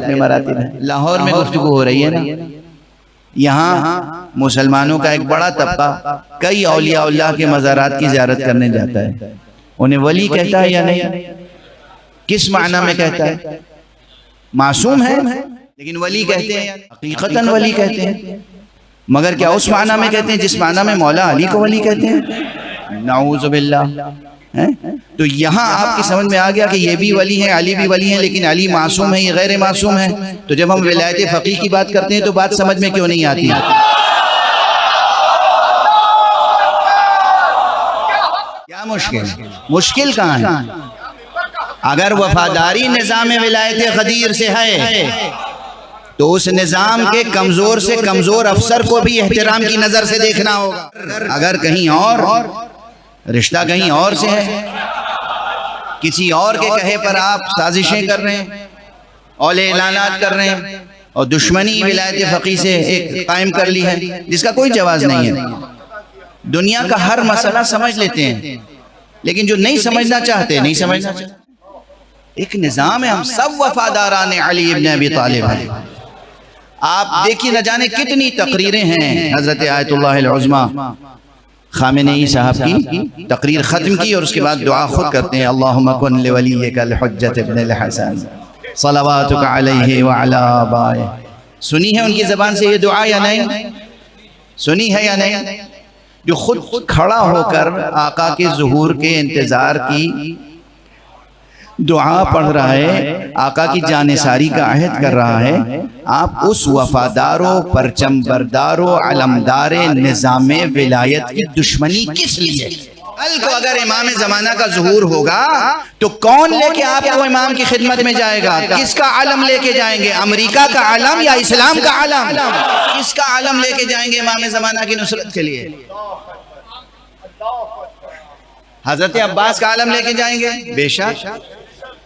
विलायत में मरातिब है। लाहौर में गुफ्तगू हो रही है ना, यहाँ मुसलमानों का एक बड़ा तबका कई औलिया अल्लाह के मज़ारात की ज़ियारत करने जाता है। उन्हें वली कहता है या नहीं? किस माना में कहता है? मासूम है लेकिन वली कहते हैं, हकीकतन वली कहते हैं, मगर क्या उस माना में कहते हैं जिस माना में मौला अली को वली कहते हैं? नाऊज़ु बिल्लाह। तो यहाँ आपकी समझ में आ गया कि ये भी वली हैं, अली भी वली हैं, लेकिन अली मासूम है, ये गैर मासूम है। तो जब हम विलायत फ़क़ीह की बात करते हैं तो बात समझ में क्यों नहीं आती? क्या मुश्किल कहाँ है? अगर वफादारी निज़ाम विलायत ग़दीर से है तो उस निज़ाम के कमज़ोर से कमज़ोर अफसर को भी एहतराम की नज़र से देखना होगा। अगर कहीं और रिश्ता कहीं और से है, किसी और के कहे पर आप साजिशें कर रहे हैं, औले ऐलानात कर रहे हैं और दुश्मनी विलायत फ़क़ीह से एक कायम कर ली है जिसका कोई जवाज़ नहीं है। दुनिया का हर मसला समझ लेते हैं, लेकिन जो नहीं समझना चाहते नहीं समझना चाहते। एक निज़ाम है, हम सब वफादारान अली इब्न अबी तालिब हैं। आप देखिए न जाने कितनी तकरीरें हैं। हज़रत आयतुल्लाह अल-उज़्मा खामेनेई साहब की तकरीर ख़त्म की और उसके बाद दुआ खुद करते हैं, अल्लाहुम्मा कुन लिवलिय्यिकल हुज्जत इब्न अल-हसन सलवातुका अलैहि व अला आबाए। सुनी है उनकी ज़बान से ये दुआ या नहीं? सुनी है या नहीं? जो खुद खड़ा होकर आका के ज़ुहूर के इंतज़ार की दुआ पढ़ रहा है, आका की जानिसारी का अहद कर रहा है। आप उस वफादारो परचम बरदारो अलमदारे निज़ामे विलायत की दुश्मनी किस लिए? कल को अगर इमाम ज़माना का ज़ुहूर होगा तो कौन लेके आपको इमाम की खिदमत में जाएगा? किसका आलम लेके जाएंगे? अमेरिका का आलम या इस्लाम का आलम? किसका आलम लेके जाएंगे इमाम ज़माना की नुसरत के लिए? हज़रत अब्बास का आलम लेके जाएंगे बेशक,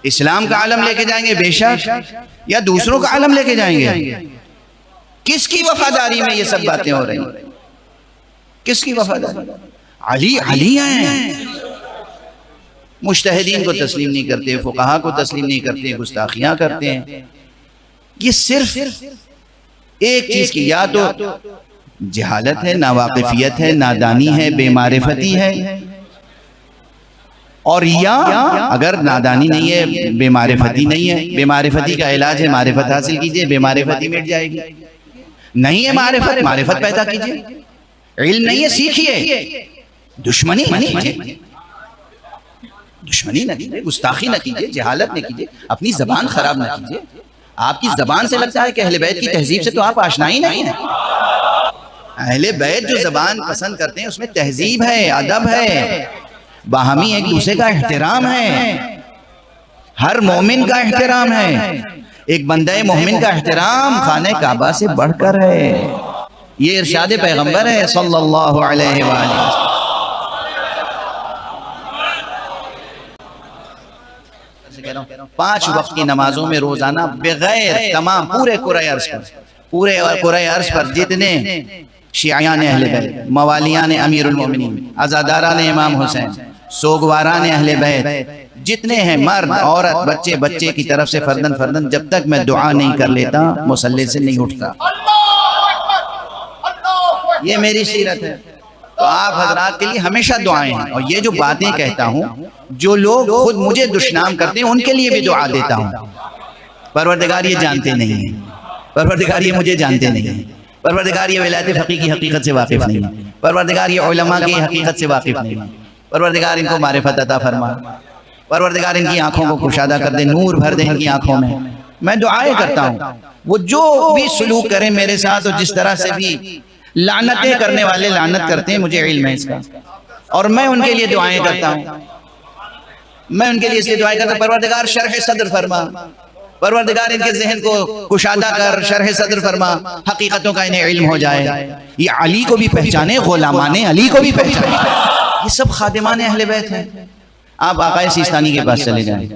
इस्लाम का आलम लेके जाएंगे बेशक, या दूसरों का आलम लेके जाएंगे? किसकी वफादारी में ये सब बातें हो रही? किसकी वफादारी? अली अली हैं। मुज्तहिदीन को तस्लीम नहीं करते, फुक़हा को तस्लीम नहीं करते, गुस्ताखियां करते हैं। ये सिर्फ एक चीज की, या तो जहालत है, नावाकिफियत है, नादानी है, बेमारिफती है, और या अगर नादानी नहीं है, बेमारिफती नहीं है, बेमारिफती का इलाज है मारिफत हासिल कीजिए, बेमारिफती मिट जाएगी। नहीं है मारिफत, मारिफत पैदा कीजिए। इल्म नहीं है, सीखिए। दुश्मनी न कीजिए, दुश्मनी न कीजिए, गुस्ताखी न कीजिए, जहालत न कीजिए, अपनी जबान खराब न कीजिए। आपकी जबान से लगता है कि अहले बैत की तहजीब से तो आप आशना ही नहीं है। अहले बैत जो जबान पसंद करते हैं उसमें तहजीब है, अदब है, बाहमी एक दूसरे का एहतराम है, हर मोमिन का एहतराम है। एक बंदे मोमिन का एहतराम खाने काबा से बढ़कर है। ये इरशाद पैगंबर है सल्लल्लाहु अलैहि वसल्लम। 5 वक्त की नमाजों में रोजाना बगैर तमाम पूरे कुराए अर्श पर जितने शियायान अहले बैत, मवालियान अमीरुल मोमिनीन, अज़ादारान इमाम हुसैन, सोगवारान अहले बैत, जितने हैं मर्द औरत बच्चे बच्चे की तरफ से फर्दन फर्दन, जब तक मैं दुआ नहीं कर लेता मुसल्ले से नहीं उठता। ये मेरी सीरत है। तो आप हजरात के लिए हमेशा दुआएं हैं। और ये जो बातें कहता हूँ, जो लोग खुद मुझे दुश्मन करते हैं उनके लिए भी दुआ देता हूँ। परवरदिगार ये जानते नहीं है, परवरदिगार ये मुझे जानते नहीं है, परवरदिगार ये विलायत फ़क़ीह की हकीकत से वाकिफ़ नहीं है, परवरदिगार ये उलमा की हकीकत से वाकिफ़ नहीं है। परवरदिगार इनको मारिफत अता फरमा, परवरदिगार इनकी आंखों को कुशादा कर दे, नूर भर दे इनकी आंखों में। मैं दुआएं करता हूँ, वो जो भी सलूक करें मेरे साथ और जिस तरह से भी लानतें करने वाले लानत करते हैं, मुझे इल्म है इसका, और मैं उनके लिए दुआएं करता हूँ। मैं उनके लिए इसलिए दुआएं करता हूँ, परवरदिगार शरह सद्र फरमा, परवरदिगार इनके ज़हन को कुशादा कर, शरह सद्र फरमा, हकीकतों का इन्हें इल्म हो जाए, ये अली को भी पहचाने, गुलामाने अली को भी पहचाने। ये सब खादिमाने अहले बैत हैं। आप आकाए सिस्तानी के पास चले जाएं,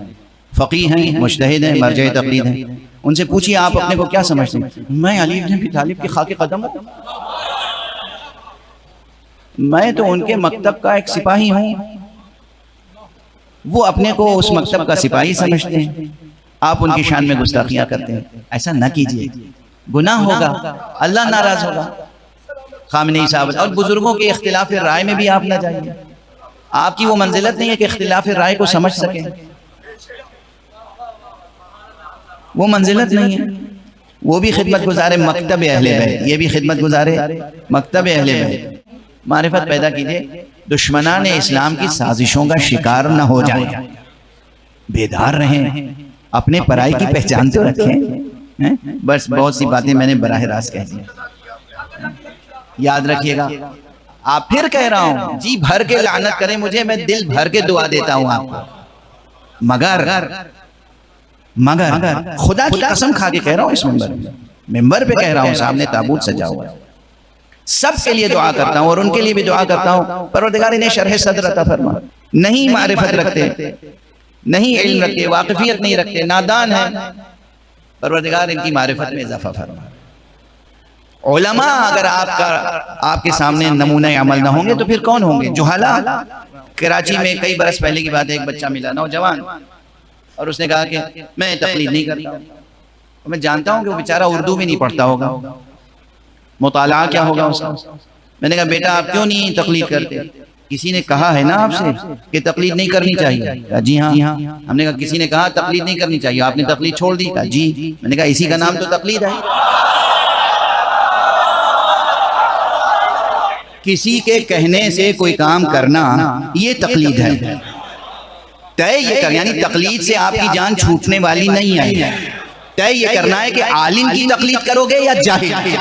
फ़क़ीह हैं, मुज्तहिद हैं, मरजे तक़लीद हैं, उनसे पूछिए आप अपने को क्या समझते हैं? मैं अली इब्न अबी तालिब के खाके कदम हूँ, मैं तो उनके मकतब का एक सिपाही हूँ। वो अपने को उस मकतब का सिपाही समझते हैं। आप उनकी शान में गुस्ताखियां करते हैं। ऐसा ना कीजिए, गुनाह होगा, अल्लाह नाराज होगा। खामनेई साहब और बुजुर्गों के इख्तिलाफ राय में भी आप ना जाइए। आपकी वो मंजिलत नहीं है कि इख्तिलाफ राय को समझ सकें, वो मंजिलत नहीं है। वो भी खिदमत गुजारे मकतब अहले बैत, ये भी खिदमत गुजारे मकतब अहले बैत। मारिफत पैदा कीजिए, दुश्मनान इस्लाम की साजिशों का शिकार न हो जाए, बेदार रहें, अपने पराई की पहचान तो रखें। बस बहुत सी बातें मैंने बराह रास्त कह दी, याद रखिएगा। आप फिर कह रहा हूं, जी भर के लानत करें मुझे, मैं दिल भर के दुआ देता हूं आपको, मगर खुदा की कसम खा के कह रहा हूं, इस मिंबर पे कह रहा हूं, सामने ताबूत सजा हुआ है, सब के लिए दुआ करता हूं और उनके लिए भी दुआ करता हूं, परवरदिगार इन्हें शरह सद्र अता फरमा। नहीं मारिफत रखते, नहीं इल्म रखते, वाकिफियत नहीं रखते, नादान है, परवरदिगार इनकी मारिफत में इजाफा फरमा। उलमा अगर आपके सामने नमूने अमल ना होंगे तो फिर कौन होंगे? जुहाला। कराची में कई बरस पहले की बात है, एक बच्चा मिला नौजवान, और उसने कहा कि मैं तकलीद नहीं करता। मैं जानता हूं कि वो बेचारा उर्दू भी नहीं पढ़ता होगा, मुताला क्या होगा उसका। मैंने कहा बेटा आप क्यों नहीं तकलीद करते? किसी ने कहा है ना आपसे कि तकलीद नहीं करनी चाहिए? जी हाँ। हमने कहा किसी ने कहा तकलीद नहीं करनी चाहिए, आपने तकलीद छोड़ दी? कहा जी। मैंने कहा इसी का नाम तो तकलीद है। किसी के कहने से कोई काम करना ये तकलीद है। तय ये कर, यानी तकलीद से आपकी जान छूटने वाली नहीं है। तय ये करना है कि आलिम की तकलीद करोगे या जाहिल।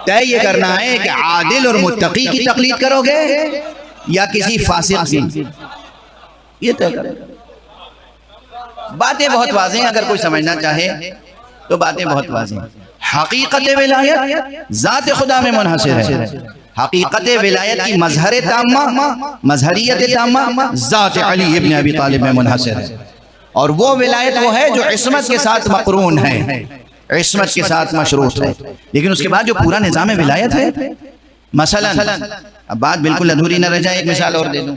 तय ये करना है कि आदिल और मुत्तकी की तकलीद करोगे या किसी फासिक की, ये तय करोगे। बातें बहुत वाज़ेह हैं, अगर कोई समझना चाहे तो बातें बहुत वाज़ेह हैं। हकीकत विलायत ज़ात खुदा में मुनहसिर है। हकीकत विलायत की मजहर ताम्मा, मजहरियत ताम्मा ज़ात अली इब्न अबी तालिब में मुनहसिर है। और वो विलायत वो है जो इस्मत के साथ मक़रून है, इस्मत के साथ मशरूत है। लेकिन उसके बाद जो पूरा निज़ाम विलायत है, मसलन अब बात बिल्कुल अधूरी न रह जाए, एक मिसाल और दे दूं।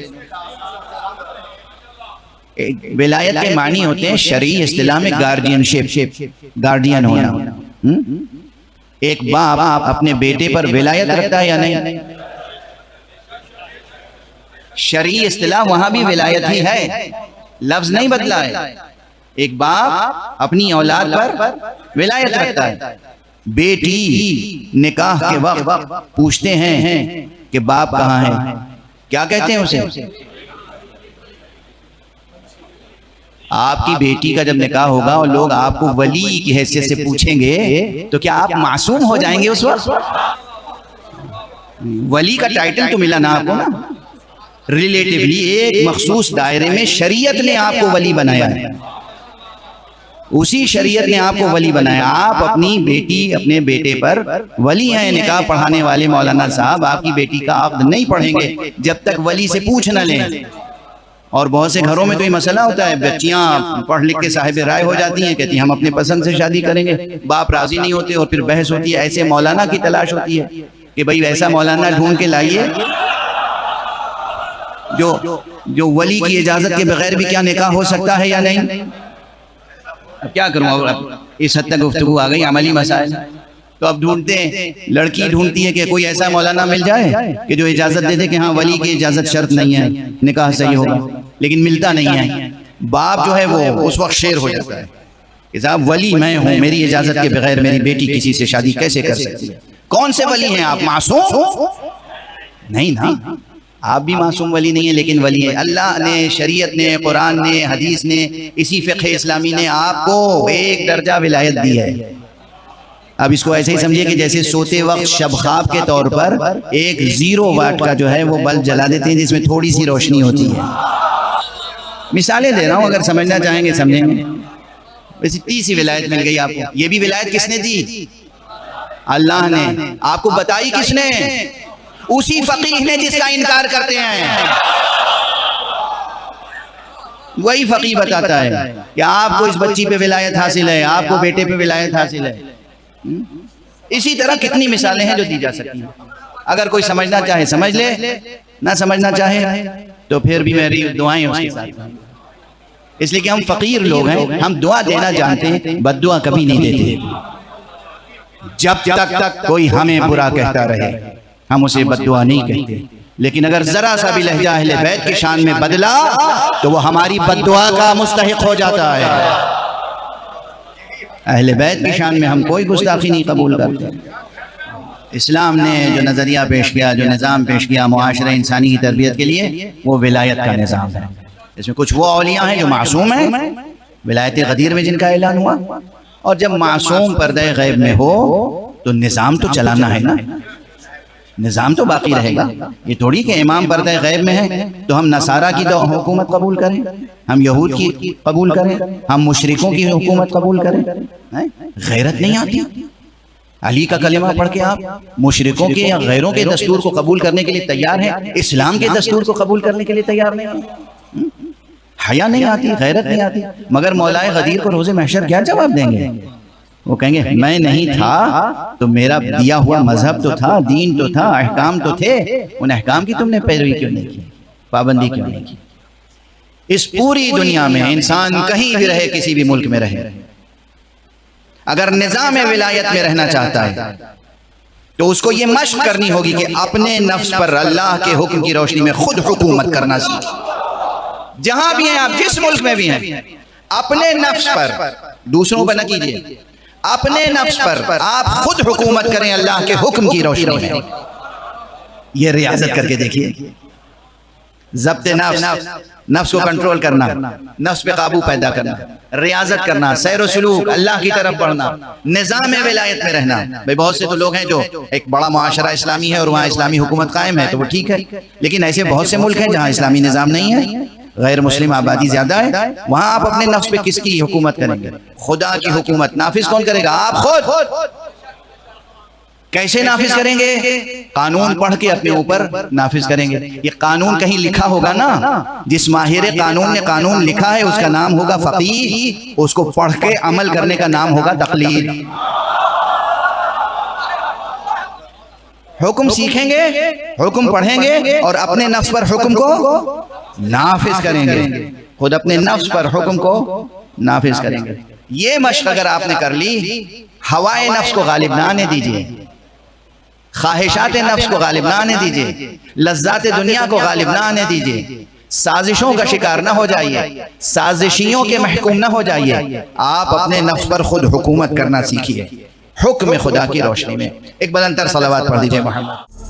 विलायत के मानी होते हैं शरई इस्तिलाह में गार्डियनशिप, गार्डियन होना। एक बाप अपने बेटे पर विलायत रखता है या नहीं? शरई इस्तिलाह वहां भी विलायत ही है, लफ्ज नहीं बदला है। एक बाप अपनी औलाद पर विलायत रखता है। बेटी निकाह के वक्त पूछते हैं कि बाप कहाँ है, क्या कहते हैं उसे? आपकी बेटी का जब निकाह होगा और लोग आपको वली की हैसियत से पूछेंगे तो क्या आप मासूम हो जाएंगे उस वक्त? वली का टाइटल तो मिला ना आपको ना, रिलेटिवली एक मखसूस दायरे में शरीयत ने आपको वली बनाया है, उसी शरीयत ने आपको वली बनाया। आप अपनी बेटी अपने बेटे पर वली हैं। निकाह पढ़ाने वाले मौलाना साहब आपकी बेटी का अक़्द नहीं पढ़ेंगे जब तक वली से पूछ न लें। और बहुत से घरों में तो ये मसला होता है, बच्चियां पढ़ लिख के साहिब राय हो जाती हैं, कहती हैं हम अपने पसंद से शादी करेंगे, बाप राजी नहीं होते और फिर बहस होती है। ऐसे मौलाना की तलाश होती है कि भाई वैसा मौलाना ढूंढ के लाइए जो वली की इजाजत के बगैर भी क्या निकाह हो सकता है या नहीं। अब क्या करूं, अब इस हद तक गुफ्तगू आ गई अमली मसाइल, तो अब ढूंढते हैं, लड़की ढूंढती है कि कोई ऐसा मौलाना मिल जाए कि जो इजाजत दे दे कि हाँ वली की इजाजत शर्त नहीं है, निकाह सही होगा, लेकिन मिलता नहीं है। बाप जो है वो उस वक्त शेर हो जाता है कि साहब वली मैं हूं, मेरी इजाजत के बगैर मेरी बेटी किसी से शादी कैसे कर सकती है? कौन से वली हैं आप? मासूम नहीं ना, आप भी मासूम वली नहीं है, लेकिन वली है। अल्लाह ने, शरीयत ने, कुरान ने, हदीस ने, इसी फ़िक़्ह इस्लामी ने आपको एक दर्जा विलायत दी है। अब इसको ऐसे ही समझिए कि जैसे सोते वक्त शबखाब के तौर पर एक 0 वाट का जो है वो बल्ब जला देते हैं जिसमें थोड़ी सी रोशनी होती है। मिसालें दे रहा हूँ, अगर समझना चाहेंगे समझेंगे। वैसे तीसरी विलायत मिल गई आपको। ये भी विलायत किसने दी? अल्लाह ने। आपको बताई किसने? उसी फकीह ने जिसका इनकार करते हैं। वही फकीह बताता है कि आपको इस बच्ची पे विलायत हासिल है, आपको बेटे पे विलायत हासिल है। इसी तरह कितनी मिसालें हैं जो दी जा सकती हैं। अगर कोई समझना चाहे समझ ले, ना समझना चाहे तो फिर भी मेरी दुआएं उसके साथ। इसलिए कि हम फकीर लोग हैं, हम दुआ देना जानते हैं, बद्दुआ कभी नहीं देते। जब तक कोई हमें बुरा कहता रहे हम उसे बद्दुआ नहीं कहते, लेकिन अगर जरा सा भी लहजा अहले बैत की शान में बदला तो वो हमारी बद्दुआ का मुस्तहिक हो जाता है। अहले बैत की शान में हम कोई गुस्ताखी नहीं कबूल करते। इस्लाम ने जो नज़रिया पेश किया, जो निज़ाम पेश किया मुआशरे इंसानी की तरबियत के लिए, वो विलायत का निज़ाम है। इसमें कुछ वो औलिया हैं जो मासूम हैं, विलायत गदीर में जिनका ऐलान हुआ, और जब मासूम पर्दे गैब में हो तो निज़ाम तो चलाना है ना, निज़ाम तो बाकी रहेगा। ये थोड़ी कि इमाम पर्दे गैब में है तो हम नसारा की हुकूमत कबूल करें, हम यहूद की कबूल करें, हम मुशरिकों की हुकूमत कबूल करें। गैरत नहीं आती। अली का कलिमा पढ़ के आप मुशरिकों के या गैरों के दस्तूर को कबूल करने के लिए तैयार हैं, इस्लाम के दस्तूर को कबूल करने के लिए तैयार नहीं है। हया नहीं आती, गैरत नहीं आती। मगर मौलाए गदीर को रोज़े महशर क्या जवाब देंगे? वो कहेंगे मैं नहीं था तो मेरा दिया हुआ मजहब तो था, दीन तो था, अहकाम तो थे, उन अहकाम की तुमने पैरवी क्यों नहीं की, पाबंदी क्यों नहीं की? इस पूरी दुनिया में इंसान कहीं भी रहे, किसी भी मुल्क में रहे, अगर निज़ाम विलायत में रहना चाहता है तो उसको ये मश्क करनी होगी कि अपने नफ्स पर अल्लाह के हुक्म की रोशनी में खुद हुकूमत करना सीखे। जहां भी हैं आप, जिस मुल्क में भी हैं, अपने नफ्स पर, दूसरों पर न कीजिए, अपने नफ्स पर आप खुद हुकूमत करें अल्लाह के हुक्म की रोशनी में। ये रियाजत करके देखिए, ज़ब्त नफ्स को कंट्रोल करना, नफ्स पे काबू पैदा करना, रियाजत करना, सैर सलूक, अल्लाह की तरफ बढ़ना, निज़ाम विलायत में रहना। भाई बहुत से तो लोग हैं जो एक बड़ा मुआशरा इस्लामी है और वहाँ इस्लामी हुकूमत कायम है, तो वो ठीक है, लेकिन ऐसे बहुत से मुल्क हैं जहाँ इस्लामी निज़ाम नहीं है, गैर मुस्लिम आबादी ज्यादा है, वहाँ आप अपने नफ्स पे किसकी हुकूमत करेंगे? खुदा की हुकूमत नाफिज कौन करेगा? आप खुद। कैसे नाफिज करेंगे? कानून पढ़ के अपने ऊपर नाफिज करेंगे। ये कानून कहीं लिखा होगा ना, जिस माहिर कानून ने कानून लिखा है उसका नाम होगा फकीह, उसको पढ़ के अमल करने का नाम होगा तकलीद। हुक्म सीखेंगे, हुक्म पढ़ेंगे और अपने नफ्स पर हुक्म को नाफिज करेंगे, खुद अपने नफ्स पर हुक्म को नाफिज करेंगे। ये मशक अगर आपने कर ली, हवाए नफ्स को गालिब ना आने दीजिए, ख्वाहिशात नफ्स को गालिब ना आने दीजिए, लज्जात दुनिया को गालिब ना आने दीजिए, साजिशों का शिकार ना हो जाइए, साजिशियों के महकूम ना हो जाइए। आप अपने नफ्स पर खुद हुकूमत करना सीखिए, हुक्म खुदा की रोशनी में। एक बुलंदतर सलावत पढ़ दीजिए मोहम्मद।